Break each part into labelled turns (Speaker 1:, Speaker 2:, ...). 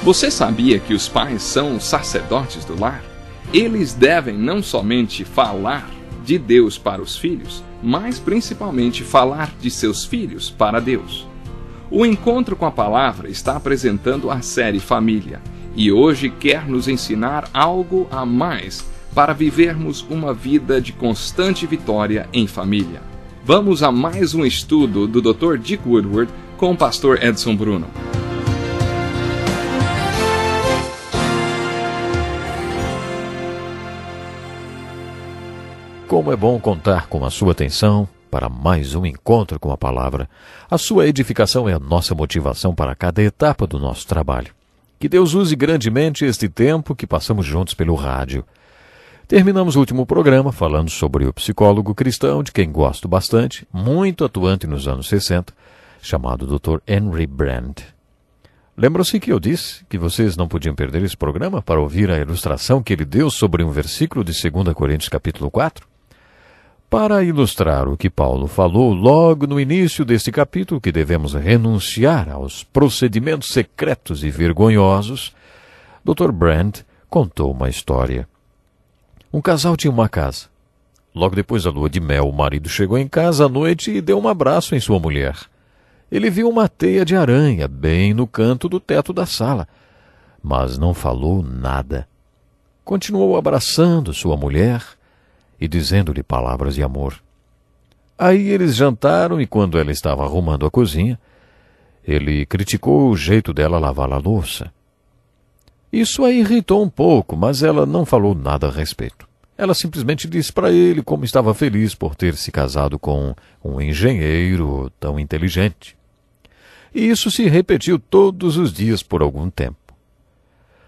Speaker 1: Você sabia que os pais são os sacerdotes do lar? Eles devem não somente falar de Deus para os filhos, mas principalmente falar de seus filhos para Deus. O Encontro com a Palavra está apresentando a série Família e hoje quer nos ensinar algo a mais para vivermos uma vida de constante vitória em família. Vamos a mais um estudo do Dr. Dick Woodward com o pastor Edson Bruno.
Speaker 2: Como é bom contar com a sua atenção para mais um encontro com a palavra. A sua edificação é a nossa motivação para cada etapa do nosso trabalho. Que Deus use grandemente este tempo que passamos juntos pelo rádio. Terminamos o último programa falando sobre o psicólogo cristão, de quem gosto bastante, muito atuante nos anos 60, chamado Dr. Henry Brand. Lembram-se que eu disse que vocês não podiam perder esse programa para ouvir a ilustração que ele deu sobre um versículo de 2 Coríntios capítulo 4? Para ilustrar o que Paulo falou logo no início deste capítulo, que devemos renunciar aos procedimentos secretos e vergonhosos, Dr. Brand contou uma história. Um casal tinha uma casa. Logo depois da lua de mel, o marido chegou em casa à noite e deu um abraço em sua mulher. Ele viu uma teia de aranha bem no canto do teto da sala, mas não falou nada. Continuou abraçando sua mulher e dizendo-lhe palavras de amor. Aí eles jantaram e quando ela estava arrumando a cozinha, ele criticou o jeito dela lavar a louça. Isso a irritou um pouco, mas ela não falou nada a respeito. Ela simplesmente disse para ele como estava feliz por ter se casado com um engenheiro tão inteligente. E isso se repetiu todos os dias por algum tempo.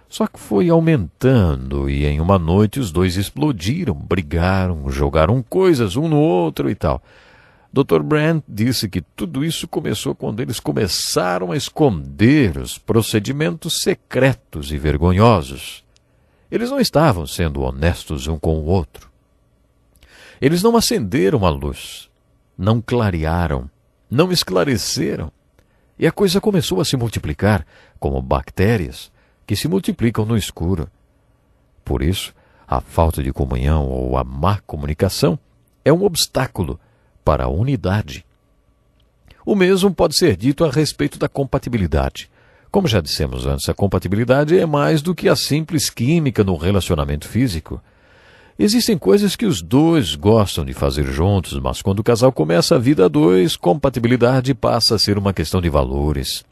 Speaker 2: Só que foi aumentando e em uma noite os dois explodiram, brigaram, jogaram coisas um no outro e tal. Dr. Brand disse que tudo isso começou quando eles começaram a esconder os procedimentos secretos e vergonhosos. Eles não estavam sendo honestos um com o outro. Eles não acenderam a luz, não clarearam, não esclareceram. E a coisa começou a se multiplicar como bactérias que se multiplicam no escuro. Por isso, a falta de comunhão ou a má comunicação é um obstáculo para a unidade. O mesmo pode ser dito a respeito da compatibilidade. Como já dissemos antes, a compatibilidade é mais do que a simples química no relacionamento físico. Existem coisas que os dois gostam de fazer juntos, mas quando o casal começa a vida a dois, compatibilidade passa a ser uma questão de valores.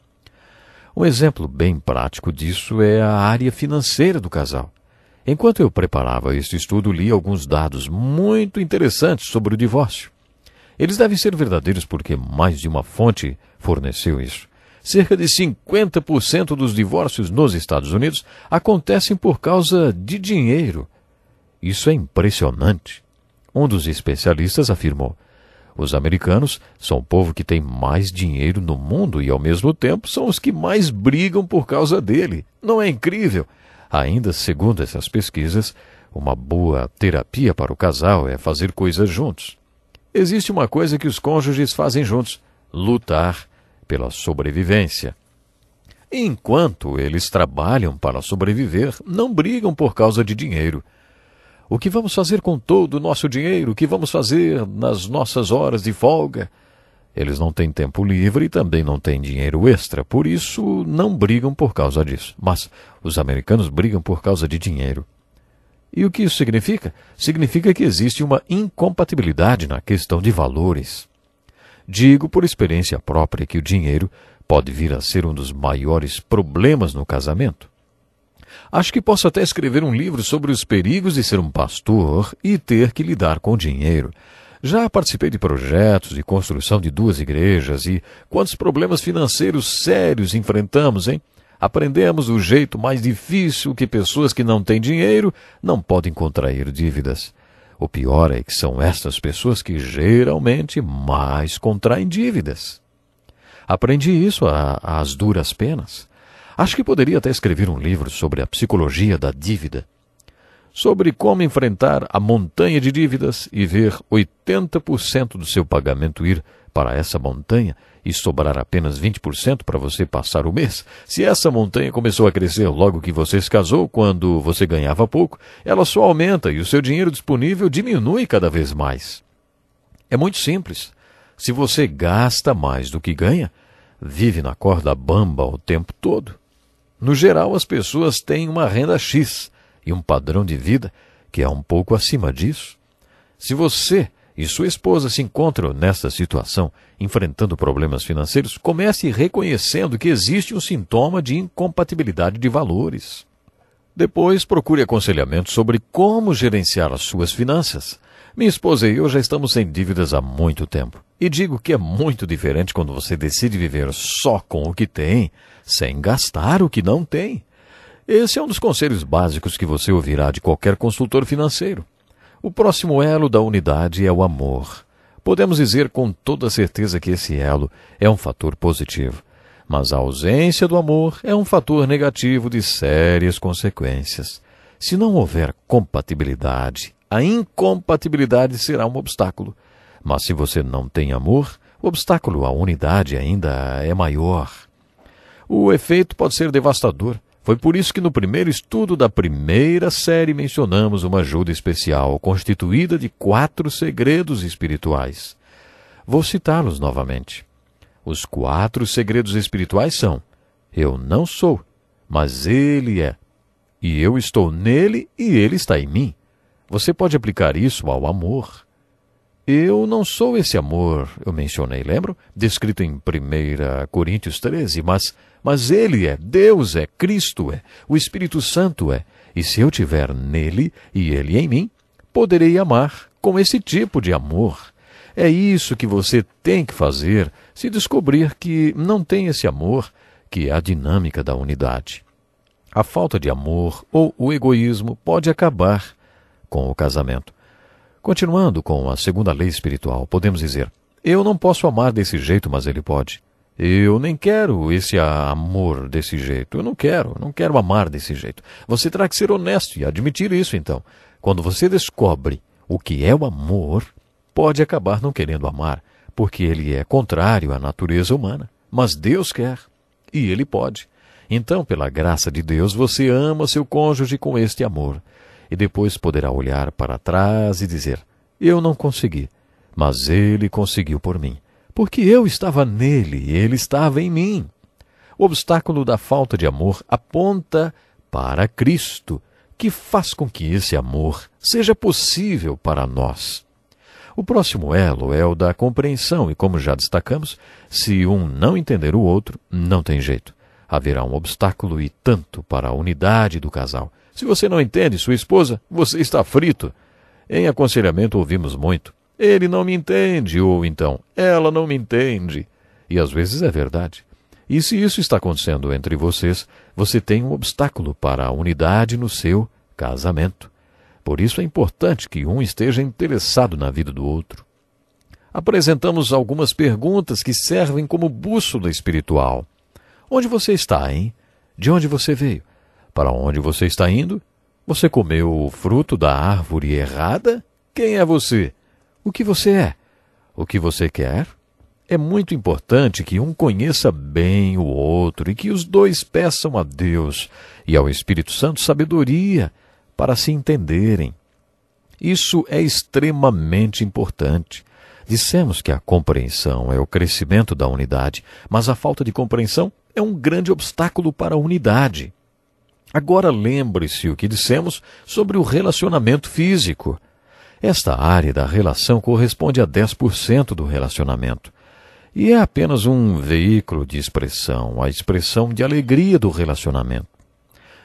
Speaker 2: Um exemplo bem prático disso é a área financeira do casal. Enquanto eu preparava este estudo, li alguns dados muito interessantes sobre o divórcio. Eles devem ser verdadeiros porque mais de uma fonte forneceu isso. Cerca de 50% dos divórcios nos Estados Unidos acontecem por causa de dinheiro. Isso é impressionante. Um dos especialistas afirmou: os americanos são o povo que tem mais dinheiro no mundo e, ao mesmo tempo, são os que mais brigam por causa dele. Não é incrível? Ainda, segundo essas pesquisas, uma boa terapia para o casal é fazer coisas juntos. Existe uma coisa que os cônjuges fazem juntos: lutar pela sobrevivência. Enquanto eles trabalham para sobreviver, não brigam por causa de dinheiro. O que vamos fazer com todo o nosso dinheiro? O que vamos fazer nas nossas horas de folga? Eles não têm tempo livre e também não têm dinheiro extra, por isso não brigam por causa disso. Mas os americanos brigam por causa de dinheiro. E o que isso significa? Significa que existe uma incompatibilidade na questão de valores. Digo por experiência própria que o dinheiro pode vir a ser um dos maiores problemas no casamento. Acho que posso até escrever um livro sobre os perigos de ser um pastor e ter que lidar com dinheiro. Já participei de projetos de construção de 2 igrejas e quantos problemas financeiros sérios enfrentamos, hein? Aprendemos o jeito mais difícil que pessoas que não têm dinheiro não podem contrair dívidas. O pior é que são estas pessoas que geralmente mais contraem dívidas. Aprendi isso às duras penas. Acho que poderia até escrever um livro sobre a psicologia da dívida. Sobre como enfrentar a montanha de dívidas e ver 80% do seu pagamento ir para essa montanha e sobrar apenas 20% para você passar o mês, se essa montanha começou a crescer logo que você se casou, quando você ganhava pouco, ela só aumenta e o seu dinheiro disponível diminui cada vez mais. É muito simples. Se você gasta mais do que ganha, vive na corda bamba o tempo todo. No geral, as pessoas têm uma renda X e um padrão de vida que é um pouco acima disso. Se você e sua esposa se encontram nesta situação, enfrentando problemas financeiros, comece reconhecendo que existe um sintoma de incompatibilidade de valores. Depois, procure aconselhamento sobre como gerenciar as suas finanças. Minha esposa e eu já estamos sem dívidas há muito tempo. E digo que é muito diferente quando você decide viver só com o que tem, sem gastar o que não tem. Esse é um dos conselhos básicos que você ouvirá de qualquer consultor financeiro. O próximo elo da unidade é o amor. Podemos dizer com toda certeza que esse elo é um fator positivo, mas a ausência do amor é um fator negativo de sérias consequências. Se não houver compatibilidade, a incompatibilidade será um obstáculo. Mas se você não tem amor, o obstáculo à unidade ainda é maior. O efeito pode ser devastador. Foi por isso que no primeiro estudo da primeira série mencionamos uma ajuda especial constituída de 4 segredos espirituais. Vou citá-los novamente. Os 4 segredos espirituais são: eu não sou, mas Ele é. E eu estou nele e Ele está em mim. Você pode aplicar isso ao amor. Eu não sou esse amor, eu mencionei, lembram? Descrito em 1 Coríntios 13, mas Ele é, Deus é, Cristo é, o Espírito Santo é. E se eu tiver nele e Ele em mim, poderei amar com esse tipo de amor. É isso que você tem que fazer se descobrir que não tem esse amor, que é a dinâmica da unidade. A falta de amor ou o egoísmo pode acabar com o casamento. Continuando com a segunda lei espiritual, podemos dizer: eu não posso amar desse jeito, mas ele pode. Eu nem quero esse amor desse jeito. Eu não quero amar desse jeito. Você terá que ser honesto e admitir isso, então. Quando você descobre o que é o amor, pode acabar não querendo amar, porque ele é contrário à natureza humana. Mas Deus quer, e ele pode. Então, pela graça de Deus, você ama seu cônjuge com este amor. E depois poderá olhar para trás e dizer: eu não consegui, mas ele conseguiu por mim, porque eu estava nele e ele estava em mim. O obstáculo da falta de amor aponta para Cristo, que faz com que esse amor seja possível para nós. O próximo elo é o da compreensão, e como já destacamos, se um não entender o outro, não tem jeito. Haverá um obstáculo e tanto para a unidade do casal. Se você não entende sua esposa, você está frito. Em aconselhamento ouvimos muito: ele não me entende, ou então, ela não me entende. E às vezes é verdade. E se isso está acontecendo entre vocês, você tem um obstáculo para a unidade no seu casamento. Por isso é importante que um esteja interessado na vida do outro. Apresentamos algumas perguntas que servem como bússola espiritual. Onde você está, hein? De onde você veio? Para onde você está indo? Você comeu o fruto da árvore errada? Quem é você? O que você é? O que você quer? É muito importante que um conheça bem o outro e que os dois peçam a Deus e ao Espírito Santo sabedoria para se entenderem. Isso é extremamente importante. Dissemos que a compreensão é o crescimento da unidade, mas a falta de compreensão é um grande obstáculo para a unidade. Agora lembre-se o que dissemos sobre o relacionamento físico. Esta área da relação corresponde a 10% do relacionamento. E é apenas um veículo de expressão, a expressão de alegria do relacionamento.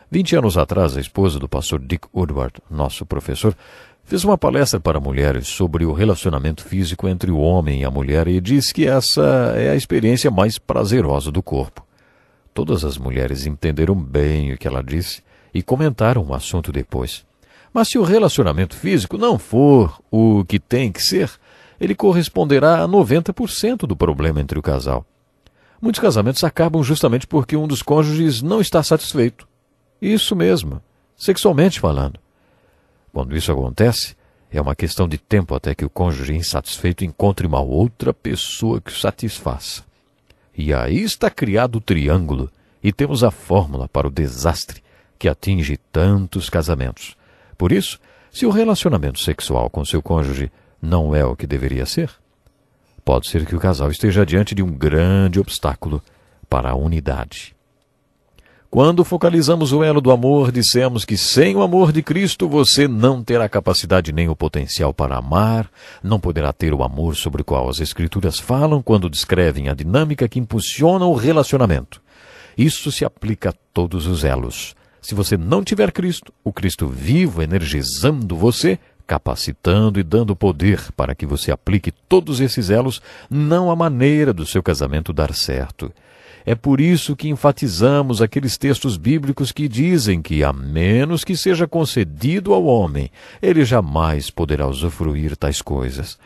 Speaker 2: 20 anos atrás, a esposa do pastor Dick Woodward, nosso professor, fez uma palestra para mulheres sobre o relacionamento físico entre o homem e a mulher e disse que essa é a experiência mais prazerosa do corpo. Todas as mulheres entenderam bem o que ela disse e comentaram o assunto depois. Mas se o relacionamento físico não for o que tem que ser, ele corresponderá a 90% do problema entre o casal. Muitos casamentos acabam justamente porque um dos cônjuges não está satisfeito. Isso mesmo, sexualmente falando. Quando isso acontece, É uma questão de tempo até que o cônjuge insatisfeito encontre uma outra pessoa que o satisfaça. E aí está criado o triângulo, e temos a fórmula para o desastre que atinge tantos casamentos. Por isso, se o relacionamento sexual com seu cônjuge não é o que deveria ser, pode ser que o casal esteja diante de um grande obstáculo para a unidade. Quando focalizamos o elo do amor, dissemos que sem o amor de Cristo você não terá capacidade nem o potencial para amar, não poderá ter o amor sobre o qual as Escrituras falam quando descrevem a dinâmica que impulsiona o relacionamento. Isso se aplica a todos os elos. Se você não tiver Cristo, o Cristo vivo energizando você, capacitando e dando poder para que você aplique todos esses elos, não há maneira do seu casamento dar certo. É por isso que enfatizamos aqueles textos bíblicos que dizem que, a menos que seja concedido ao homem, ele jamais poderá usufruir tais coisas.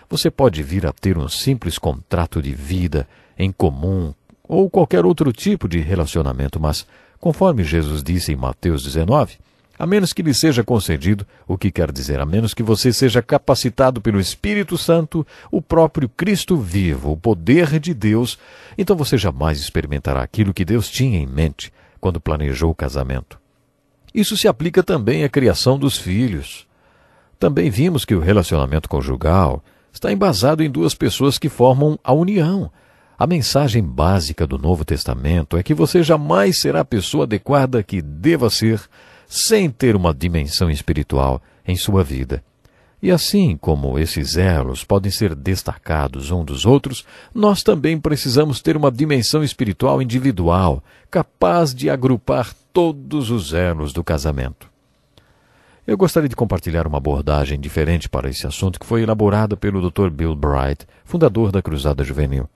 Speaker 2: Você pode vir a ter um simples contrato de vida em comum ou qualquer outro tipo de relacionamento, mas, conforme Jesus disse em Mateus 19, a menos que lhe seja concedido, o que quer dizer, a menos que você seja capacitado pelo Espírito Santo, o próprio Cristo vivo, o poder de Deus, então você jamais experimentará aquilo que Deus tinha em mente quando planejou o casamento. Isso se aplica também à criação dos filhos. Também vimos que o relacionamento conjugal está embasado em duas pessoas que formam a união. A mensagem básica do Novo Testamento é que você jamais será a pessoa adequada que deva ser sem ter uma dimensão espiritual em sua vida. E assim como esses elos podem ser destacados um dos outros, nós também precisamos ter uma dimensão espiritual individual, capaz de agrupar todos os elos do casamento. Eu gostaria de compartilhar uma abordagem diferente para esse assunto que foi elaborada pelo Dr. Bill Bright, fundador da Cruzada Juvenil.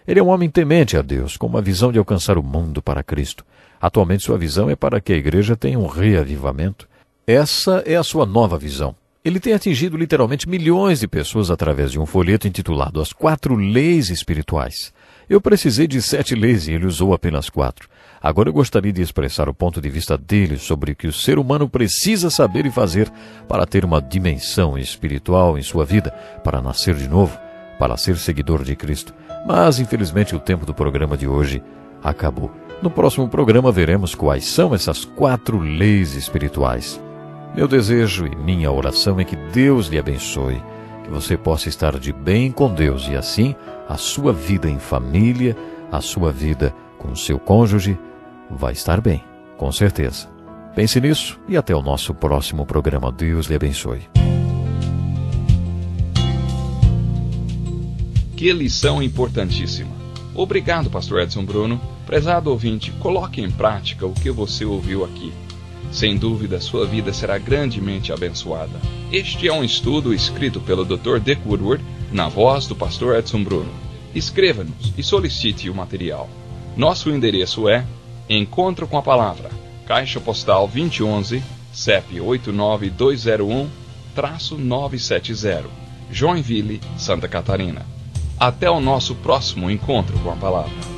Speaker 2: Ele é um homem temente a Deus, com uma visão de alcançar o mundo para Cristo. Atualmente sua visão é para que a igreja tenha um reavivamento. Essa é a sua nova visão. Ele tem atingido literalmente milhões de pessoas através de um folheto intitulado As 4 Leis Espirituais. Eu precisei de 7 leis e ele usou apenas 4. Agora eu gostaria de expressar o ponto de vista dele sobre o que o ser humano precisa saber e fazer para ter uma dimensão espiritual em sua vida, para nascer de novo, para ser seguidor de Cristo. Mas, infelizmente, o tempo do programa de hoje acabou. No próximo programa veremos quais são essas 4 leis espirituais. Meu desejo e minha oração é que Deus lhe abençoe, que você possa estar de bem com Deus e assim a sua vida em família, a sua vida com seu cônjuge vai estar bem, com certeza. Pense nisso e até o nosso próximo programa. Deus lhe abençoe.
Speaker 1: Que lição importantíssima. Obrigado, Pastor Edson Bruno. Prezado ouvinte, coloque em prática o que você ouviu aqui. Sem dúvida, sua vida será grandemente abençoada. Este é um estudo escrito pelo Dr. Dick Woodward, na voz do Pastor Edson Bruno. Escreva-nos e solicite o material. Nosso endereço é Encontro com a Palavra, Caixa Postal 2011, CEP 89201-970, Joinville, Santa Catarina. Até o nosso próximo Encontro com a Palavra.